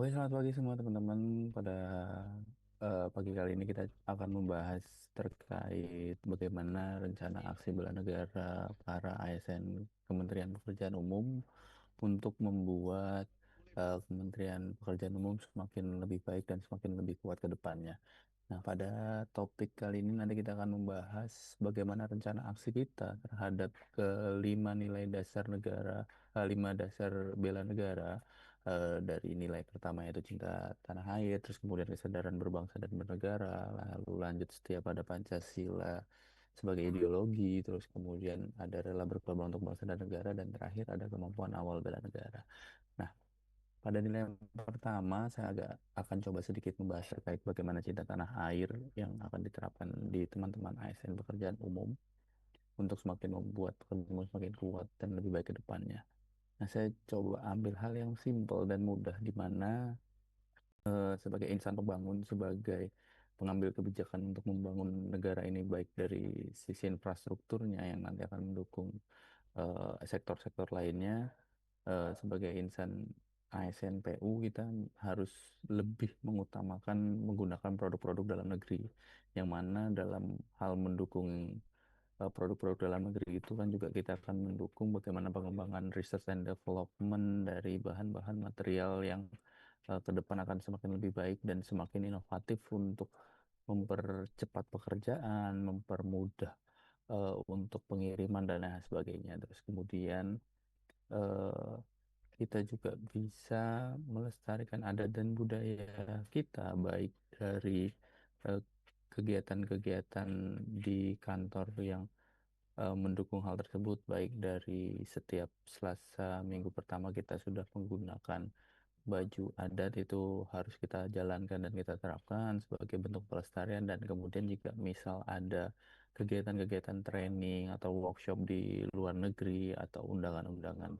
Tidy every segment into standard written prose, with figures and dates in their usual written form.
Oke, selamat pagi semua teman-teman. Pada pagi kali ini kita akan membahas terkait bagaimana rencana aksi bela negara para ASN Kementerian Pekerjaan Umum untuk membuat Kementerian Pekerjaan Umum semakin lebih baik dan semakin lebih kuat ke depannya. Nah, pada topik kali ini nanti kita akan membahas bagaimana rencana aksi kita terhadap kelima nilai dasar negara, lima dasar bela negara, dari nilai pertama yaitu cinta tanah air, terus kemudian kesadaran berbangsa dan bernegara, lalu lanjut setia pada Pancasila sebagai ideologi, terus kemudian ada rela berkorban untuk bangsa dan negara, dan terakhir ada kemampuan awal bela negara. Nah, pada nilai yang pertama, saya agak akan coba sedikit membahas terkait bagaimana cinta tanah air yang akan diterapkan di teman-teman ASN pekerjaan umum untuk semakin membuat pekerjaan umum semakin kuat dan lebih baik ke depannya. Nah, saya coba ambil hal yang simpel dan mudah, di mana sebagai insan pembangun, sebagai pengambil kebijakan untuk membangun negara ini baik dari sisi infrastrukturnya yang nanti akan mendukung sektor-sektor lainnya, sebagai insan ASN PU kita harus lebih mengutamakan menggunakan produk-produk dalam negeri, yang mana dalam hal mendukung produk-produk dalam negeri itu kan juga kita akan mendukung bagaimana pengembangan research and development dari bahan-bahan material yang ke depan akan semakin lebih baik dan semakin inovatif untuk mempercepat pekerjaan, mempermudah untuk pengiriman dan lain sebagainya. Terus kemudian eh, kita juga bisa melestarikan adat dan budaya kita, baik dari eh, kegiatan-kegiatan di kantor yang mendukung hal tersebut, baik dari setiap Selasa minggu pertama kita sudah menggunakan baju adat, itu harus kita jalankan dan kita terapkan sebagai bentuk pelestarian. Dan kemudian jika misal ada kegiatan-kegiatan training atau workshop di luar negeri atau undangan-undangan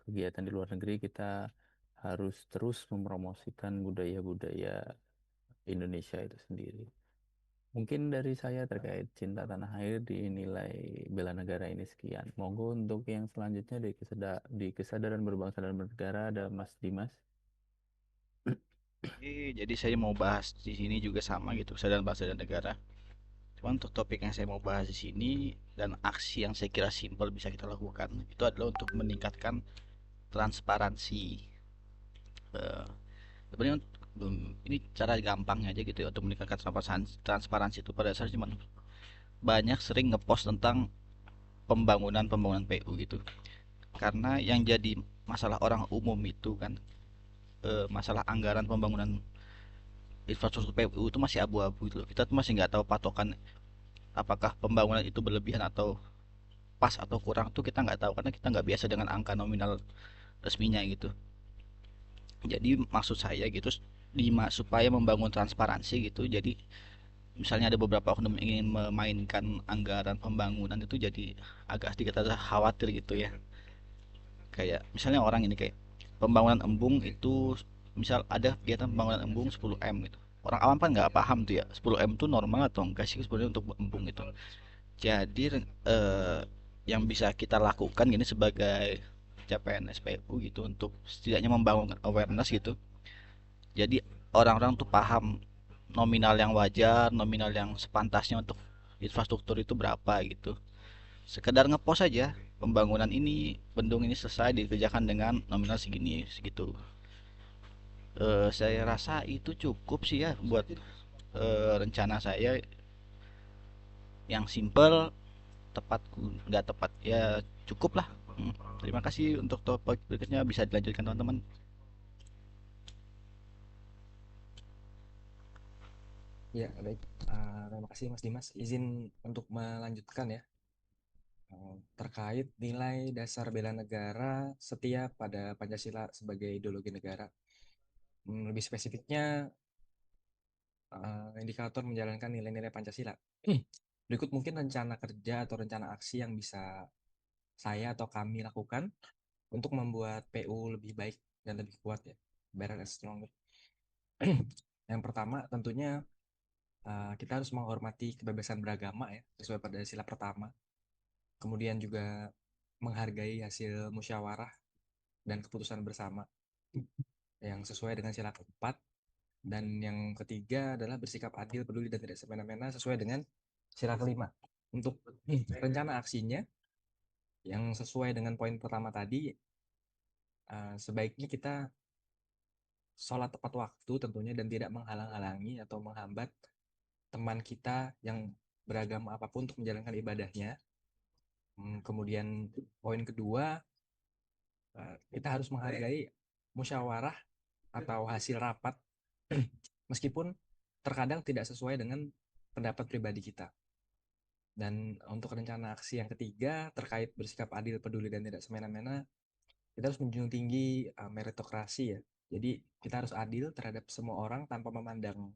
kegiatan di luar negeri, kita harus terus mempromosikan budaya-budaya Indonesia itu sendiri. Mungkin dari saya terkait cinta tanah air di nilai bela negara ini sekian. Monggo untuk yang selanjutnya di kesadaran berbangsa dan bernegara ada Mas Dimas. Jadi saya mau bahas di sini juga sama gitu, kesadaran bangsa dan negara. Cuman untuk topik yang saya mau bahas di sini dan aksi yang saya kira simpel bisa kita lakukan itu adalah untuk meningkatkan transparansi. Eh, Sebenarnya ini cara gampangnya aja gitu ya untuk meningkatkan transparansi itu pada dasarnya cuma banyak sering ngepost tentang pembangunan PU gitu. Karena yang jadi masalah orang umum itu kan masalah anggaran pembangunan infrastruktur PU itu masih abu-abu gitu loh. Kita tuh masih nggak tahu patokan apakah pembangunan itu berlebihan atau pas atau kurang tuh kita nggak tahu karena kita nggak biasa dengan angka nominal resminya gitu. Jadi maksud saya gitu supaya membangun transparansi gitu. Jadi misalnya ada beberapa oknum yang ingin memainkan anggaran pembangunan itu jadi agak sedikit ada khawatir gitu ya. Kayak misalnya orang ini kayak pembangunan embung itu misal ada kegiatan pembangunan embung 10 M gitu. Orang awam kan nggak paham tuh ya 10 M itu normal atau enggak sih sebenarnya untuk embung itu. Jadi yang bisa kita lakukan gini sebagai CPNS PU gitu untuk setidaknya membangun awareness gitu. Jadi orang-orang tuh paham nominal yang wajar, nominal yang sepantasnya untuk infrastruktur itu berapa gitu. Sekedar ngepost aja pembangunan ini, bendung ini selesai dikerjakan dengan nominal segini segitu. Saya rasa itu cukup sih ya buat rencana saya yang simple, tepat nggak tepat ya cukup lah. Terima kasih untuk topik berikutnya bisa dilanjutkan teman-teman. Ya, baik. Terima kasih Mas Dimas. Izin untuk melanjutkan ya, terkait nilai dasar bela negara setia pada Pancasila sebagai ideologi negara. Lebih spesifiknya, indikator menjalankan nilai-nilai Pancasila. Berikut mungkin rencana kerja atau rencana aksi yang bisa saya atau kami lakukan untuk membuat PU lebih baik dan lebih kuat ya. Better and stronger. Yang pertama tentunya kita harus menghormati kebebasan beragama ya, sesuai pada sila pertama. Kemudian juga menghargai hasil musyawarah dan keputusan bersama. yang sesuai dengan sila keempat. Dan yang ketiga adalah bersikap adil, peduli, dan tidak semena-mena sesuai dengan sila kelima. Untuk rencana aksinya, yang sesuai dengan poin pertama tadi, sebaiknya kita sholat tepat waktu tentunya dan tidak menghalang-halangi atau menghambat teman kita yang beragama apapun untuk menjalankan ibadahnya. Kemudian poin kedua, kita harus menghargai musyawarah atau hasil rapat meskipun terkadang tidak sesuai dengan pendapat pribadi kita. Dan untuk rencana aksi yang ketiga terkait bersikap adil, peduli, dan tidak semena-mena, kita harus menjunjung tinggi meritokrasi ya. Jadi kita harus adil terhadap semua orang tanpa memandang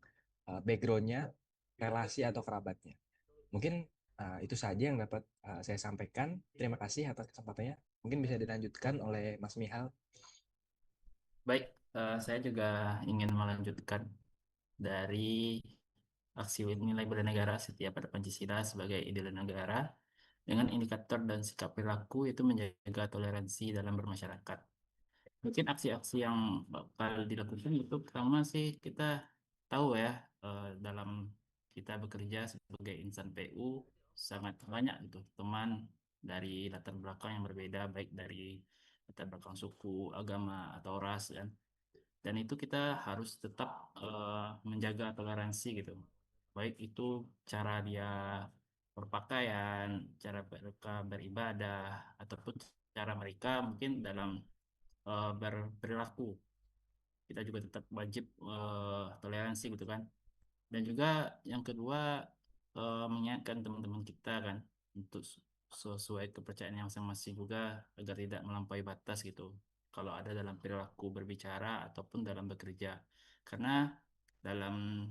backgroundnya, relasi atau kerabatnya. Mungkin itu saja yang dapat saya sampaikan. Terima kasih atas kesempatannya. Mungkin bisa dilanjutkan oleh Mas Mihal. Baik, saya juga ingin melanjutkan dari aksi nilai bernegara setia pada Pancasila sebagai ideal negara dengan indikator dan sikap perilaku itu menjaga toleransi dalam bermasyarakat. Mungkin aksi-aksi yang bakal dilakukan itu pertama sih kita tahu ya, dalam kita bekerja sebagai insan PU sangat banyak gitu teman dari latar belakang yang berbeda, baik dari latar belakang suku, agama atau ras kan. Dan itu kita harus tetap menjaga toleransi gitu. Baik itu cara dia berpakaian, cara mereka beribadah, ataupun cara mereka mungkin dalam berperilaku. Kita juga tetap wajib toleransi gitu kan. Dan juga yang kedua, mengingatkan teman-teman kita kan untuk sesuai kepercayaan yang masing-masing juga agar tidak melampaui batas gitu. Kalau ada dalam perilaku berbicara ataupun dalam bekerja. Karena dalam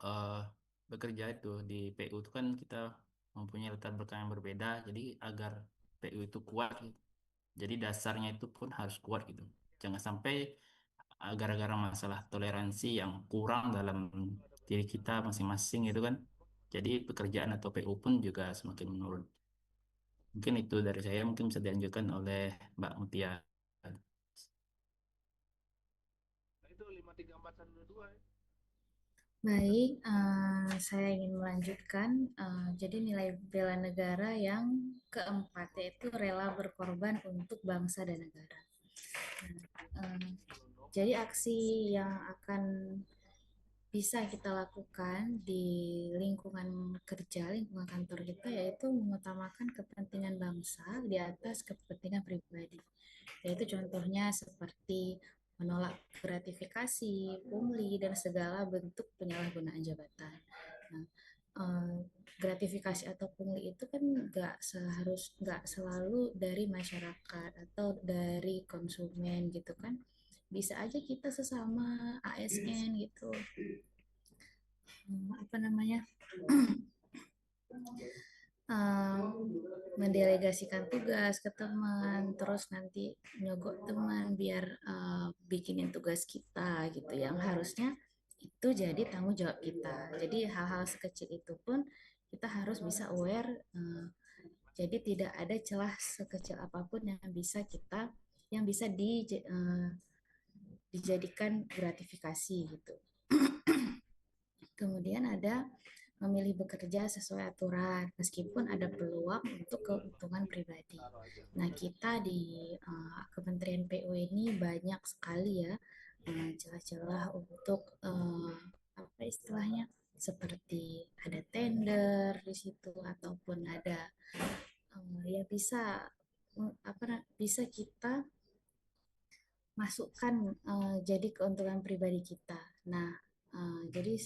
eh, bekerja itu di PU itu kan kita mempunyai latar belakang yang berbeda. Jadi agar PU itu kuat gitu. Jadi dasarnya itu pun harus kuat gitu. Jangan sampai gara-gara masalah toleransi yang kurang dalam diri kita masing-masing itu kan. Jadi pekerjaan atau PU pun juga semakin menurun. Mungkin itu dari saya, mungkin bisa dilanjutkan oleh Mbak Mutia. Baik, saya ingin melanjutkan. Jadi nilai bela negara yang keempat yaitu rela berkorban untuk bangsa dan negara. Jadi aksi yang akan bisa kita lakukan di lingkungan kerja, lingkungan kantor kita, yaitu mengutamakan kepentingan bangsa di atas kepentingan pribadi. Yaitu contohnya seperti menolak gratifikasi, pungli, dan segala bentuk penyalahgunaan jabatan. Nah, gratifikasi atau pungli itu kan nggak selalu dari masyarakat atau dari konsumen gitu kan, bisa aja kita sesama ASN gitu, apa namanya, mendelegasikan tugas ke teman, terus nanti nyogok teman biar bikinin tugas kita gitu, yang harusnya itu jadi tanggung jawab kita. Jadi hal-hal sekecil itu pun kita harus bisa aware, jadi tidak ada celah sekecil apapun yang bisa dijadikan gratifikasi gitu. Kemudian ada memilih bekerja sesuai aturan meskipun ada peluang untuk keuntungan pribadi. Nah, kita di Kementerian PU ini banyak sekali ya celah-celah untuk apa istilahnya, seperti ada tender di situ ataupun ada ya bisa kita masukkan jadi keuntungan pribadi kita. Nah, jadi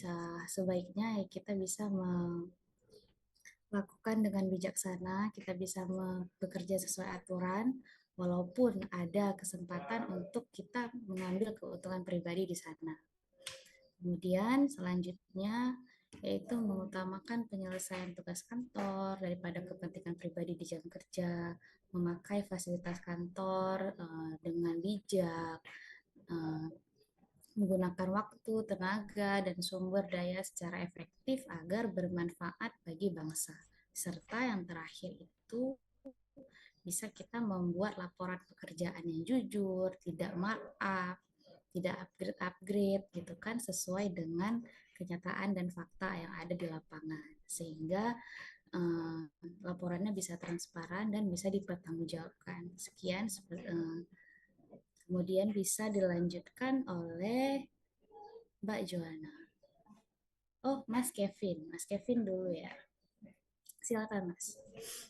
sebaiknya ya kita bisa melakukan dengan bijaksana, kita bisa bekerja sesuai aturan, walaupun ada kesempatan untuk kita mengambil keuntungan pribadi di sana. Kemudian selanjutnya yaitu mengutamakan penyelesaian tugas kantor daripada kepentingan pribadi di jam kerja, memakai fasilitas kantor dengan bijak, menggunakan waktu, tenaga, dan sumber daya secara efektif agar bermanfaat bagi bangsa. Serta yang terakhir itu bisa kita membuat laporan pekerjaan yang jujur, tidak markup, tidak upgrade-upgrade gitu kan, sesuai dengan kenyataan dan fakta yang ada di lapangan, sehingga laporannya bisa transparan dan bisa dipertanggungjawabkan. Sekian, kemudian bisa dilanjutkan oleh Mbak Joanna. Oh, Mas Kevin dulu ya. Silakan Mas.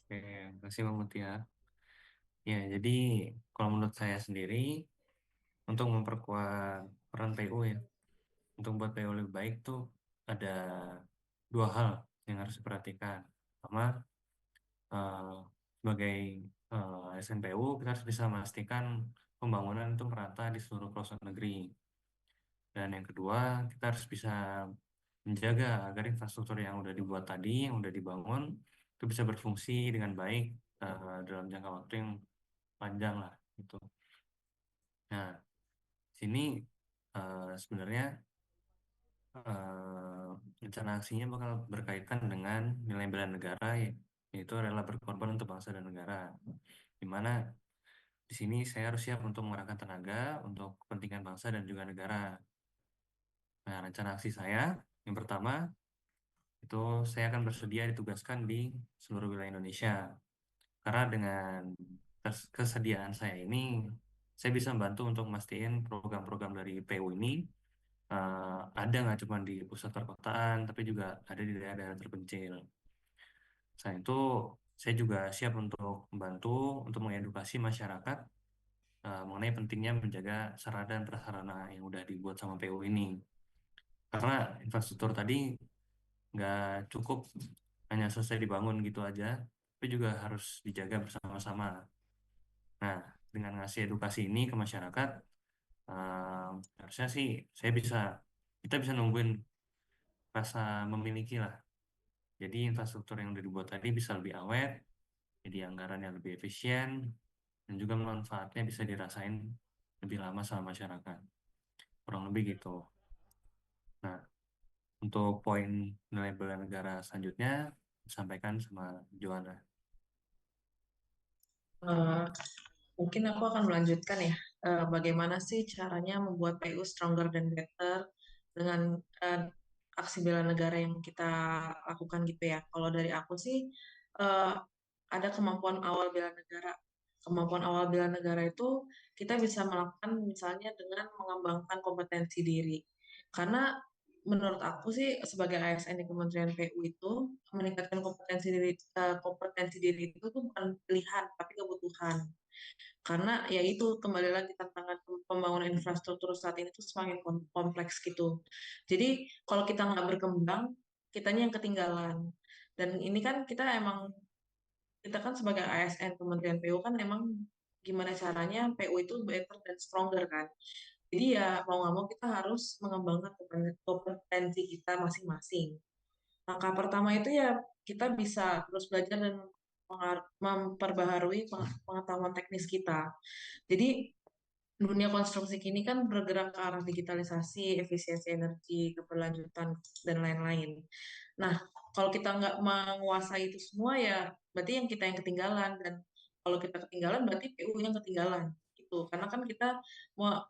Oke, terima kasih Mbak Mutia. Ya, jadi kalau menurut saya sendiri, untuk memperkuat peran PU ya, untuk buat PU lebih baik tuh ada dua hal yang harus diperhatikan. Pertama, sebagai SNPU, kita harus bisa memastikan pembangunan itu merata di seluruh pelosok negeri. Dan yang kedua, kita harus bisa menjaga agar infrastruktur yang udah dibuat tadi, yang udah dibangun, itu bisa berfungsi dengan baik dalam jangka waktu yang panjang lah gitu. Nah, sini sebenarnya rencana aksinya bakal berkaitan dengan nilai bela negara, yaitu rela berkorban untuk bangsa dan negara. Di mana di sini saya harus siap untuk mengerahkan tenaga untuk kepentingan bangsa dan juga negara. Nah, rencana aksi saya yang pertama itu saya akan bersedia ditugaskan di seluruh wilayah Indonesia. Karena dengan kesediaan saya ini, saya bisa membantu untuk memastikan program-program dari PU ini ada nggak cuma di pusat perkotaan, tapi juga ada di daerah-daerah terpencil. Selain itu, saya juga siap untuk membantu untuk mengedukasi masyarakat mengenai pentingnya menjaga sarana dan prasarana yang udah dibuat sama PU ini. Karena infrastruktur tadi nggak cukup hanya selesai dibangun gitu aja, tapi juga harus dijaga bersama-sama. Nah, dengan ngasih edukasi ini ke masyarakat, harusnya sih kita bisa nungguin rasa memiliki lah. Jadi infrastruktur yang udah dibuat tadi bisa lebih awet, jadi anggaran yang lebih efisien, dan juga manfaatnya bisa dirasain lebih lama sama masyarakat. Kurang lebih gitu. Nah, untuk poin nilai bela negara selanjutnya, disampaikan sama Joanna. Mungkin aku akan melanjutkan ya, bagaimana sih caranya membuat PU stronger dan better dengan aksi bela negara yang kita lakukan gitu ya. Kalau dari aku sih, uh, ada kemampuan awal bela negara. Kemampuan awal bela negara itu kita bisa melakukan misalnya dengan mengembangkan kompetensi diri. Karena menurut aku sih sebagai ASN di Kementerian PU itu meningkatkan kompetensi diri itu tuh bukan pilihan tapi kebutuhan. Karena ya itu kembali lagi tantangan pembangunan infrastruktur saat ini tuh semakin kompleks gitu. Jadi kalau kita nggak berkembang, kitanya yang ketinggalan. Dan ini kan kita kan sebagai ASN Kementerian PU kan emang gimana caranya PU itu better dan stronger kan. Jadi ya mau nggak mau kita harus mengembangkan kompetensi kita masing-masing. Langkah pertama itu ya kita bisa terus belajar dan memperbaharui pengetahuan teknis kita. Jadi dunia konstruksi kini kan bergerak ke arah digitalisasi, efisiensi energi, keberlanjutan, dan lain-lain. Nah, kalau kita nggak menguasai itu semua ya berarti yang ketinggalan. Dan kalau kita ketinggalan berarti PU yang ketinggalan. Gitu. Karena kan kita mau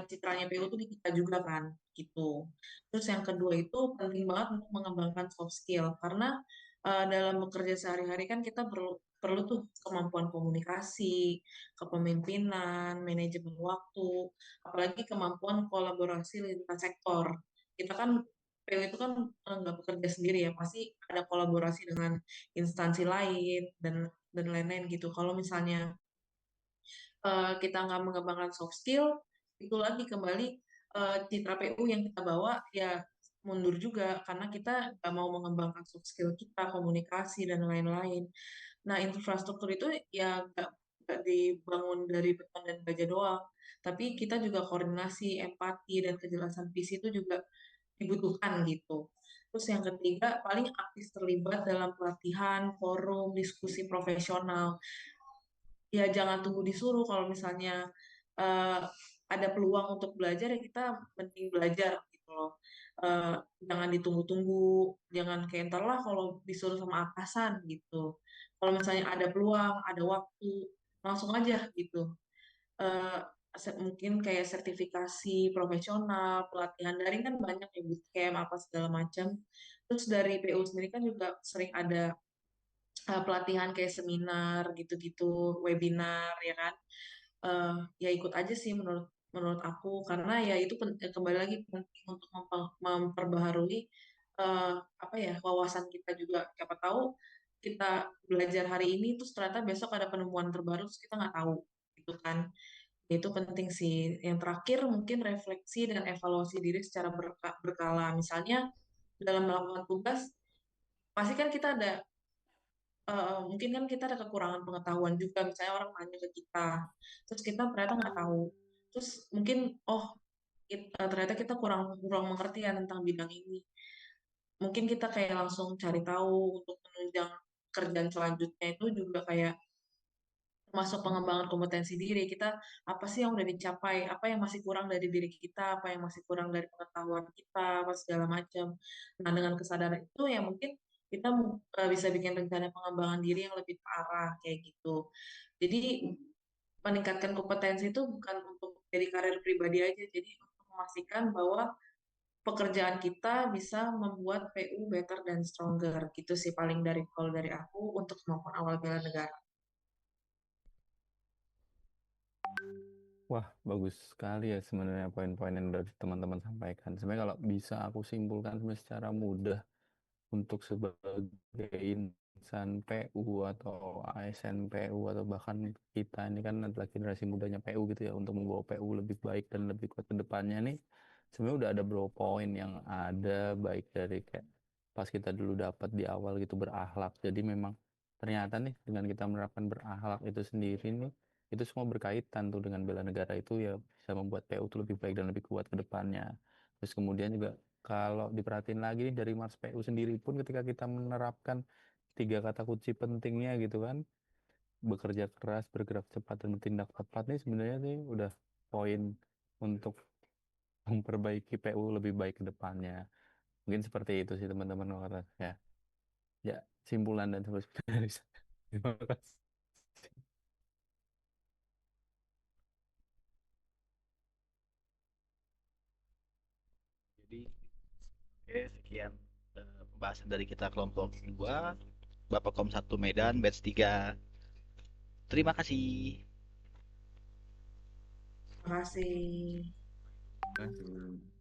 citranya PU itu di kita juga kan. Gitu. Terus yang kedua itu penting banget untuk mengembangkan soft skill. Karena dalam bekerja sehari-hari kan kita perlu perlu tuh kemampuan komunikasi, kepemimpinan, manajemen waktu, apalagi kemampuan kolaborasi lintas sektor. Kita kan PU itu kan nggak bekerja sendiri ya, pasti ada kolaborasi dengan instansi lain dan lain-lain gitu. Kalau misalnya kita nggak mengembangkan soft skill, itu lagi kembali citra PU yang kita bawa ya mundur juga karena kita nggak mau mengembangkan soft skill kita, komunikasi dan lain-lain. Nah, infrastruktur itu ya nggak dibangun dari beton dan baja doang, tapi kita juga koordinasi, empati, dan kejelasan visi itu juga dibutuhkan gitu. Terus yang ketiga, paling aktif terlibat dalam pelatihan, forum, diskusi profesional. Ya jangan tunggu disuruh kalau misalnya uh, ada peluang untuk belajar ya kita mending belajar gitu loh. Jangan ditunggu-tunggu, jangan kayak ntar lah kalau disuruh sama atasan gitu. Kalau misalnya ada peluang, ada waktu, langsung aja gitu. Uh, mungkin kayak sertifikasi profesional, pelatihan daring kan banyak ya, bootcamp apa segala macam. Terus dari PU sendiri kan juga sering ada pelatihan kayak seminar gitu-gitu, webinar ya kan. Ya ikut aja sih menurut menurut aku, karena ya itu kembali lagi penting untuk memperbaharui apa ya, wawasan kita juga. Siapa tahu kita belajar hari ini terus ternyata besok ada penemuan terbaru terus kita nggak tahu gitu kan. Itu penting sih. Yang terakhir mungkin refleksi dan evaluasi diri secara berkala. Misalnya dalam melakukan tugas, pasti kan kita ada, mungkin kan kita ada kekurangan pengetahuan juga. Misalnya orang nanya ke kita, terus kita ternyata nggak tahu. Terus mungkin, oh ternyata kita kurang kurang mengerti ya tentang bidang ini. Mungkin kita kayak langsung cari tahu untuk menunjang kerjaan selanjutnya itu juga kayak masuk pengembangan kompetensi diri kita, apa sih yang udah dicapai, apa yang masih kurang dari diri kita, apa yang masih kurang dari pengetahuan kita, apa segala macam. Nah, dengan kesadaran itu ya mungkin kita bisa bikin rencana pengembangan diri yang lebih terarah kayak gitu. Jadi meningkatkan kompetensi itu bukan untuk jadi karir pribadi aja, jadi untuk memastikan bahwa pekerjaan kita bisa membuat PU better dan stronger gitu sih, paling dari kalau dari aku untuk kemampuan awal bela negara. Wah, bagus sekali ya sebenarnya poin-poin yang dari teman-teman sampaikan. Sebenarnya kalau bisa aku simpulkan sebenarnya secara mudah untuk sebagai insan PU atau ASN PU atau bahkan kita ini kan adalah generasi mudanya PU gitu ya, untuk membawa PU lebih baik dan lebih kuat ke depannya nih, sebenarnya udah ada beberapa poin yang ada, baik dari kayak pas kita dulu dapat di awal gitu berakhlak. Jadi memang ternyata nih dengan kita menerapkan berakhlak itu sendiri nih, itu semua berkaitan tuh dengan bela negara itu ya, bisa membuat PU itu lebih baik dan lebih kuat ke depannya. Terus kemudian juga kalau diperhatiin lagi nih dari Mars PU sendiri pun, ketika kita menerapkan 3 kata kunci pentingnya gitu kan, bekerja keras, bergerak cepat, dan bertindak tepat nih, sebenarnya nih udah poin untuk memperbaiki PU lebih baik ke depannya. Mungkin seperti itu sih teman-teman kalau kata saya. Ya, simpulan dan sampai dari saya. Terima kasih. Jadi, oke, sekian pembahasan dari kita kelompok 2, Bapak Kom 1 Medan, batch 3. Terima kasih. Terima kasih. Terima kasih.